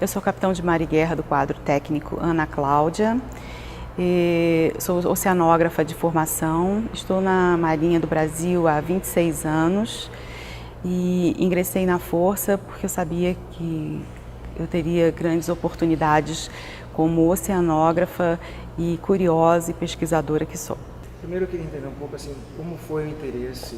Eu sou capitão de mar e guerra do quadro técnico Ana Cláudia, sou oceanógrafa de formação, estou na Marinha do Brasil há 26 anos e ingressei na Força porque eu sabia que eu teria grandes oportunidades como oceanógrafa e curiosa e pesquisadora que sou. Primeiro eu queria entender um pouco assim, como foi o interesse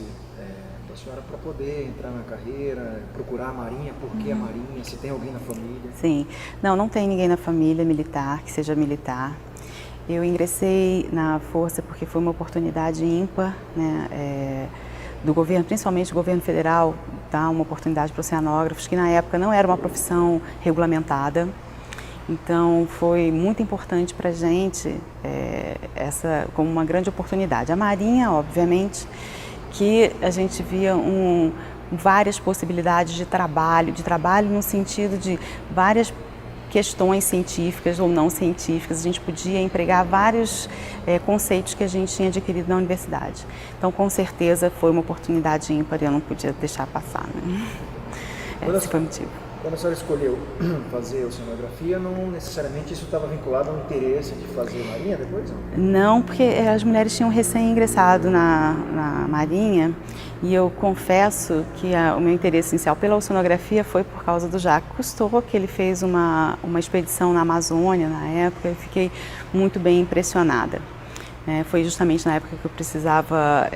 da senhora para poder entrar na carreira, procurar a Marinha, por que a Marinha, se tem alguém na família? Sim, não tem ninguém na família militar, que seja militar. Eu ingressei na Força porque foi uma oportunidade ímpar, né, do governo, principalmente do governo federal, dar uma oportunidade para oceanógrafos, que na época não era uma profissão regulamentada. Então foi muito importante para a gente essa como uma grande oportunidade. A Marinha, obviamente, que a gente via várias possibilidades de trabalho no sentido de várias questões científicas ou não científicas, a gente podia empregar vários conceitos que a gente tinha adquirido na universidade. Então, com certeza, foi uma oportunidade ímpar e eu não podia deixar passar, né? Esse foi o motivo. Quando a senhora escolheu fazer oceanografia, não necessariamente isso estava vinculado ao interesse de fazer Marinha depois? Não, porque as mulheres tinham recém-ingressado na Marinha e eu confesso que o meu interesse inicial pela oceanografia foi por causa do Jacques Cousteau, que ele fez uma expedição na Amazônia na época e fiquei muito bem impressionada. Foi justamente na época que eu precisava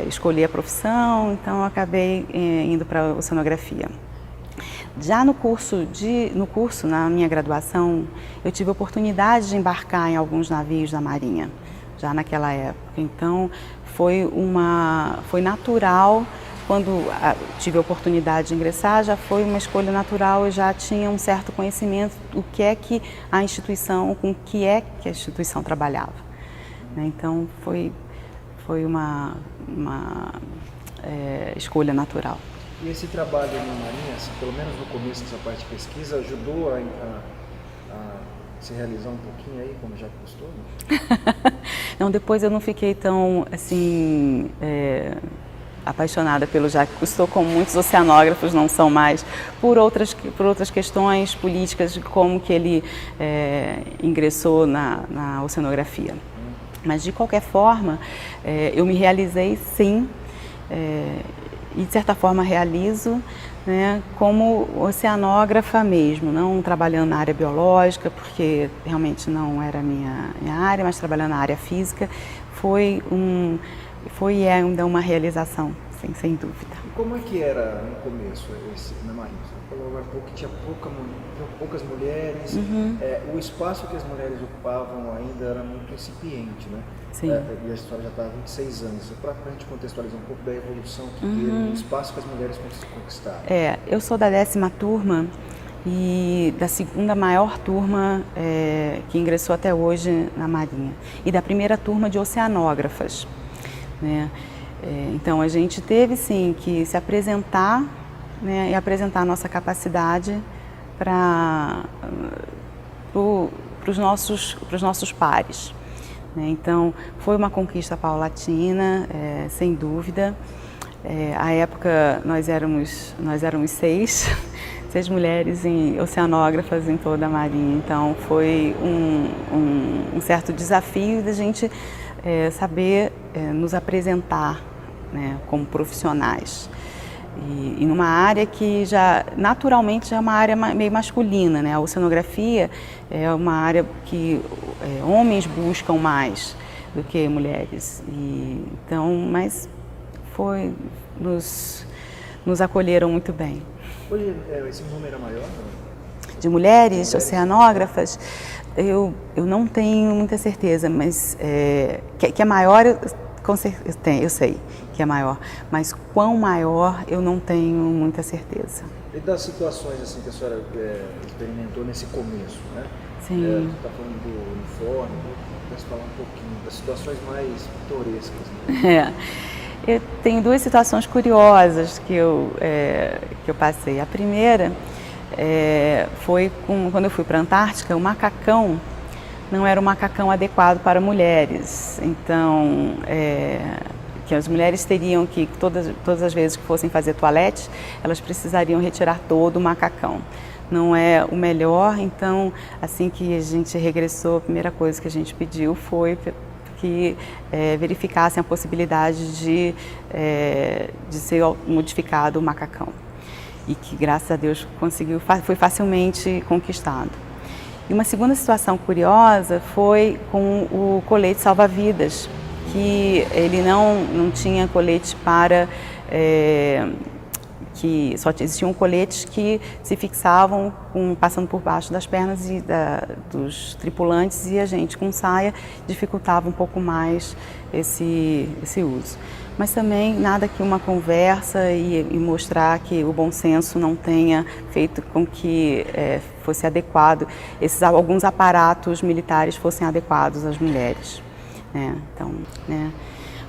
escolher a profissão, então eu acabei indo para a oceanografia. Já no curso, na minha graduação, eu tive a oportunidade de embarcar em alguns navios da Marinha, já naquela época. Então, foi natural, quando tive a oportunidade de ingressar, já foi uma escolha natural, eu já tinha um certo conhecimento do que é que a instituição, com o que é que a instituição trabalhava. Então, foi uma escolha natural. E esse trabalho na Marinha, assim, pelo menos no começo dessa parte de pesquisa, ajudou a se realizar um pouquinho aí, como já custou? Não, depois eu não fiquei tão, assim, apaixonada pelo Jacques Cousteau, como muitos oceanógrafos não são mais, por outras questões políticas de como que ele ingressou na oceanografia. Mas, de qualquer forma, eu me realizei, sim, e de certa forma realizo, né, como oceanógrafa mesmo, não trabalhando na área biológica, porque realmente não era a minha área, mas trabalhando na área física, foi e é ainda uma realização, sim, sem dúvida. E como é que era no começo na Marinha? Você falou agora há pouco que tinha poucas mulheres, o espaço que as mulheres ocupavam ainda era muito incipiente, né? Sim. E a história já está há 26 anos. Para a gente contextualizar um pouco da evolução que teve, o espaço que as mulheres conquistaram. Eu sou da 10ª turma e da segunda maior turma que ingressou até hoje na Marinha e da primeira turma de oceanógrafas, né? Então a gente teve sim que se apresentar, né, e apresentar a nossa capacidade para os nossos pares. Então, foi uma conquista paulatina, sem dúvida. À época, nós éramos 6 mulheres oceanógrafas em toda a Marinha. Então, foi um certo desafio da gente saber nos apresentar, né, como profissionais. E numa área que já naturalmente é uma área meio masculina, né? A oceanografia é uma área que homens buscam mais do que mulheres. Mas nos acolheram muito bem. Hoje esse número é maior? De mulheres oceanógrafas, eu não tenho muita certeza, mas que é maior, com certeza, eu sei que é maior, mas quão maior eu não tenho muita certeza. E das situações assim, que a senhora experimentou nesse começo, né? Sim. Você está falando do uniforme, vamos falar um pouquinho das situações mais pitorescas, né? Eu tenho 2 situações curiosas que eu passei. A primeira foi quando eu fui para a Antártica, o macacão não era um macacão adequado para mulheres, então que as mulheres teriam que, todas as vezes que fossem fazer toalete, elas precisariam retirar todo o macacão. Não é o melhor, então, assim que a gente regressou, a primeira coisa que a gente pediu foi que verificassem a possibilidade de ser modificado o macacão. E que, graças a Deus, foi facilmente conquistado. E uma segunda situação curiosa foi com o colete salva-vidas, que ele não tinha colete para... que só existiam coletes que se fixavam passando por baixo das pernas dos tripulantes, e a gente com saia dificultava um pouco mais esse uso. Mas também nada que uma conversa e mostrar que o bom senso não tenha feito com que fosse adequado, alguns aparatos militares fossem adequados às mulheres. Então,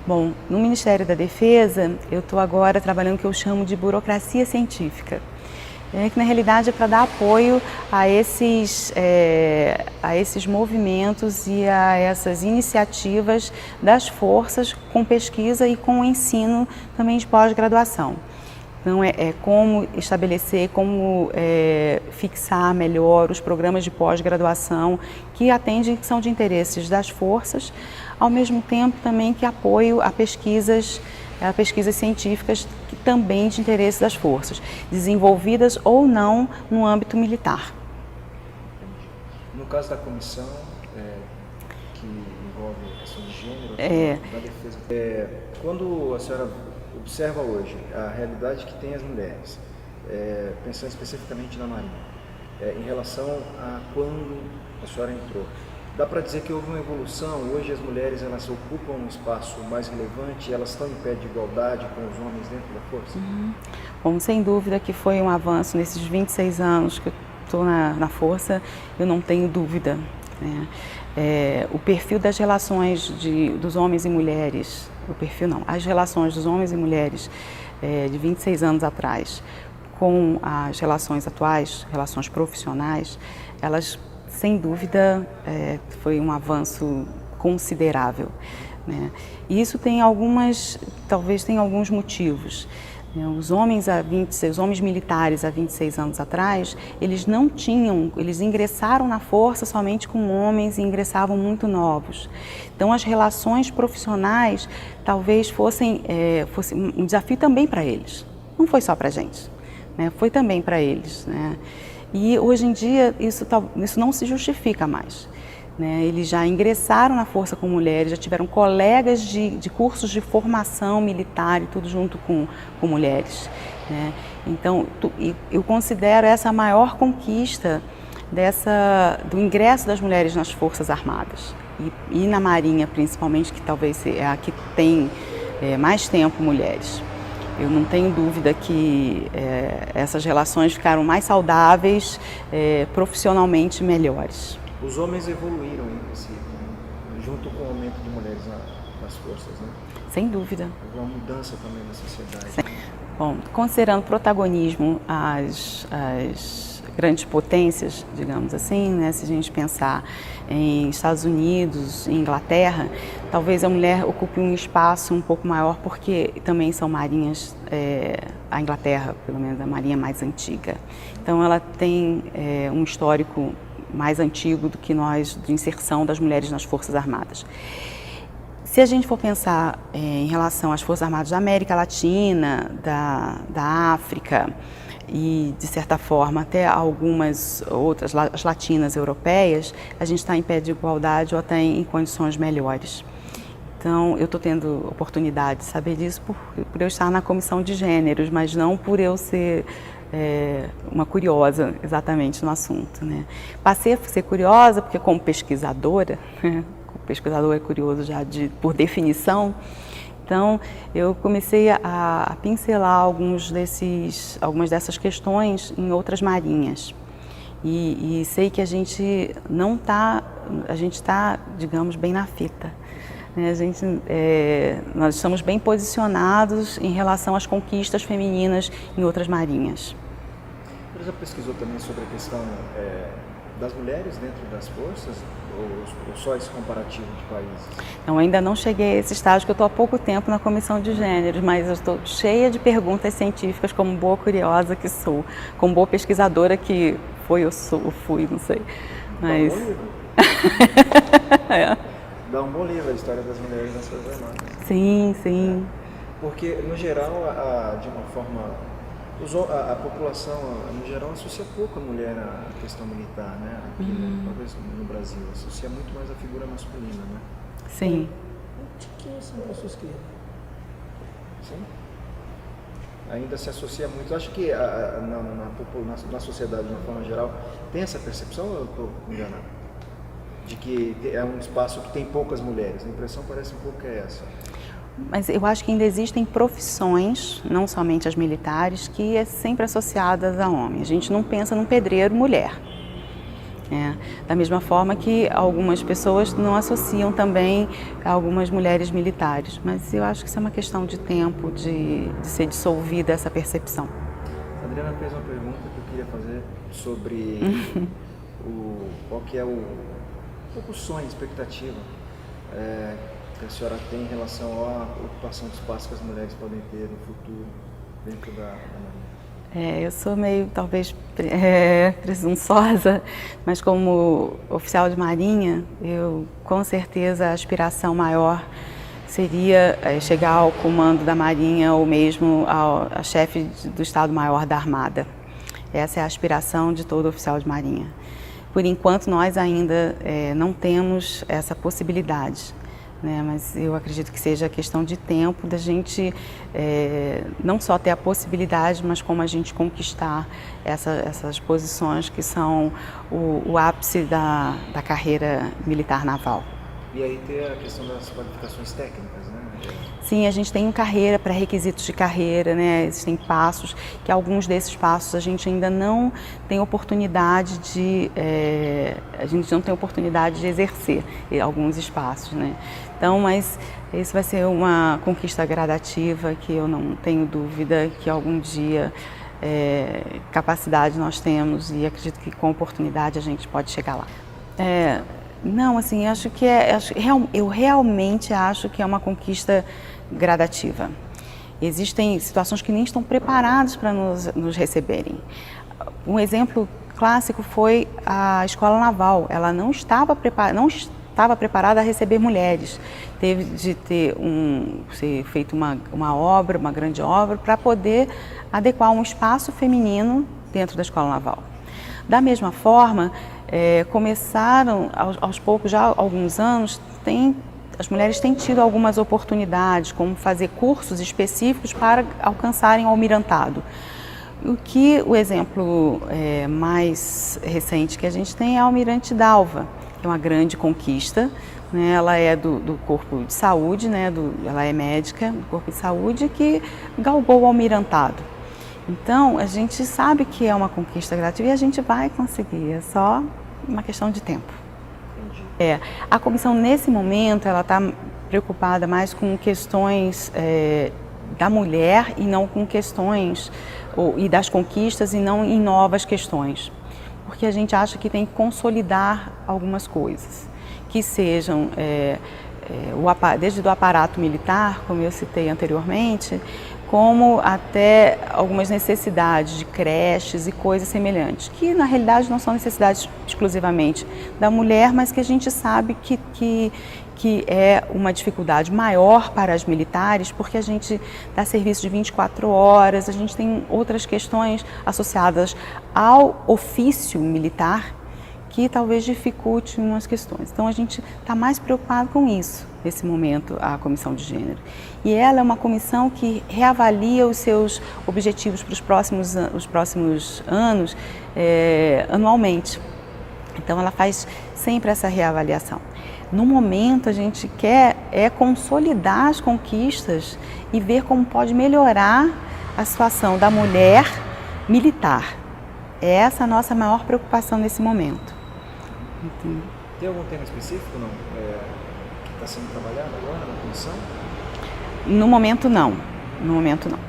bom, no Ministério da Defesa, eu estou agora trabalhando o que eu chamo de burocracia científica, que na realidade é para dar apoio a esses movimentos e a essas iniciativas das forças com pesquisa e com ensino também de pós-graduação. Então, como estabelecer, como fixar melhor os programas de pós-graduação que são de interesses das forças, ao mesmo tempo também que apoio a pesquisas científicas que também de interesse das forças, desenvolvidas ou não no âmbito militar. No caso da comissão, que envolve a questão de gênero, da defesa, quando a senhora observa hoje a realidade que tem as mulheres, pensando especificamente na Marinha, em relação a quando a senhora entrou, dá para dizer que houve uma evolução? Hoje as mulheres elas ocupam um espaço mais relevante, elas estão em pé de igualdade com os homens dentro da força? Bom, sem dúvida que foi um avanço nesses 26 anos que eu estou na força, eu não tenho dúvida. O perfil das relações dos homens e mulheres, as relações dos homens e mulheres de 26 anos atrás com as relações atuais, relações profissionais, elas sem dúvida foi um avanço considerável, E isso tem talvez tenha alguns motivos. Os homens militares há 26 anos atrás, eles ingressaram na força somente com homens e ingressavam muito novos. Então as relações profissionais talvez fosse um desafio também para eles. Não foi só para a gente, foi também para eles, E hoje em dia isso não se justifica mais. Eles já ingressaram na força com mulheres, já tiveram colegas de cursos de formação militar e tudo junto com mulheres. Então, eu considero essa a maior conquista do ingresso das mulheres nas Forças Armadas. E na Marinha, principalmente, que talvez é a que tem mais tempo mulheres. Eu não tenho dúvida que essas relações ficaram mais saudáveis, profissionalmente melhores. Os homens evoluíram junto com o aumento de mulheres nas forças, Sem dúvida. Houve uma mudança também na sociedade. Bom, considerando protagonismo as grandes potências, digamos assim, se a gente pensar em Estados Unidos, em Inglaterra, talvez a mulher ocupe um espaço um pouco maior, porque também são marinhas, a Inglaterra, pelo menos, a marinha mais antiga. Então ela tem um histórico mais antigo do que nós, de inserção das mulheres nas Forças Armadas. Se a gente for pensar em relação às Forças Armadas da América Latina, da África e, de certa forma, até algumas outras, as latinas europeias, a gente está em pé de igualdade ou até em condições melhores. Então, eu estou tendo oportunidade de saber disso por eu estar na comissão de gêneros, mas não por eu ser uma curiosa exatamente no assunto. Passei a ser curiosa porque, como pesquisadora, o pesquisador é curioso já por definição, então eu comecei a pincelar algumas dessas questões em outras marinhas. E sei que a gente está, digamos, bem na fita. Nós estamos bem posicionados em relação às conquistas femininas em outras marinhas. Você já pesquisou também sobre a questão das mulheres dentro das forças, ou só esse comparativo de países? Então, ainda não cheguei a esse estágio, que eu estou há pouco tempo na comissão de gêneros, mas eu estou cheia de perguntas científicas, como boa curiosa que sou, como boa pesquisadora que fui, não sei. Mas... Dá um bom livro. É. Dá um bom livro, a história das mulheres nas Forças Armadas. Sim, sim. Porque, no geral, de uma forma, a população, no geral, associa pouco a mulher à questão militar, né? Aqui, talvez no Brasil, associa muito mais a figura masculina, né? Sim. O que sempre associa? Sim? Ainda se associa muito. Acho que na sociedade, de uma forma geral, tem essa percepção, ou eu estou enganado? De que é um espaço que tem poucas mulheres. A impressão parece um pouco que é essa. Mas eu acho que ainda existem profissões, não somente as militares, que é sempre associadas a homem. A gente não pensa num pedreiro mulher. Da mesma forma que algumas pessoas não associam também a algumas mulheres militares. Mas eu acho que isso é uma questão de tempo, de ser dissolvida essa percepção. A Adriana fez uma pergunta que eu queria fazer sobre qual que é o sonho, expectativa que a senhora tem em relação à ocupação de espaço que as mulheres podem ter no futuro dentro da Marinha. Eu sou meio, talvez, presunçosa, mas como oficial de Marinha, com certeza a aspiração maior seria chegar ao comando da Marinha ou mesmo a chefe do Estado-Maior da Armada. Essa é a aspiração de todo oficial de Marinha. Por enquanto, nós ainda não temos essa possibilidade, né? Mas eu acredito que seja questão de tempo da gente não só ter a possibilidade, mas como a gente conquistar essas posições que são o ápice da carreira militar naval. E aí ter a questão das qualificações técnicas, né? Sim, a gente tem carreira, pré-requisitos de carreira, né? Existem passos, que alguns desses passos a gente ainda não tem oportunidade de, exercer alguns espaços, né? Então, mas isso vai ser uma conquista gradativa que eu não tenho dúvida que algum dia capacidade nós temos e acredito que com oportunidade a gente pode chegar lá. Não, assim, eu realmente acho que é uma conquista gradativa. Existem situações que nem estão preparadas para nos receberem. Um exemplo clássico foi a Escola Naval. Ela não estava preparada a receber mulheres. Teve de ser feita uma grande obra, para poder adequar um espaço feminino dentro da Escola Naval. Da mesma forma, começaram aos poucos, já há alguns anos, as mulheres têm tido algumas oportunidades, como fazer cursos específicos para alcançarem o almirantado. O exemplo mais recente que a gente tem é a Almirante Dalva, que é uma grande conquista, né? Ela é do Corpo de Saúde, né? Ela é médica do Corpo de Saúde, que galgou o almirantado. Então, a gente sabe que é uma conquista gradativa e a gente vai conseguir, é só uma questão de tempo. Entendi. A comissão, nesse momento, ela está preocupada mais com questões da mulher e não com questões, e das conquistas e não em novas questões. Porque a gente acha que tem que consolidar algumas coisas, que sejam desde o aparato militar, como eu citei anteriormente, como até algumas necessidades de creches e coisas semelhantes, que na realidade não são necessidades exclusivamente da mulher, mas que a gente sabe que é uma dificuldade maior para as militares, porque a gente dá serviço de 24 horas, a gente tem outras questões associadas ao ofício militar, que talvez dificulte umas questões. Então a gente está mais preocupado com isso nesse momento, a Comissão de Gênero. E ela é uma comissão que reavalia os seus objetivos para os próximos anos anualmente. Então ela faz sempre essa reavaliação. No momento a gente quer consolidar as conquistas e ver como pode melhorar a situação da mulher militar. É essa a nossa maior preocupação nesse momento. Entendi. Tem algum tema específico não? Que está sendo trabalhado agora na comissão? No momento não. No momento não.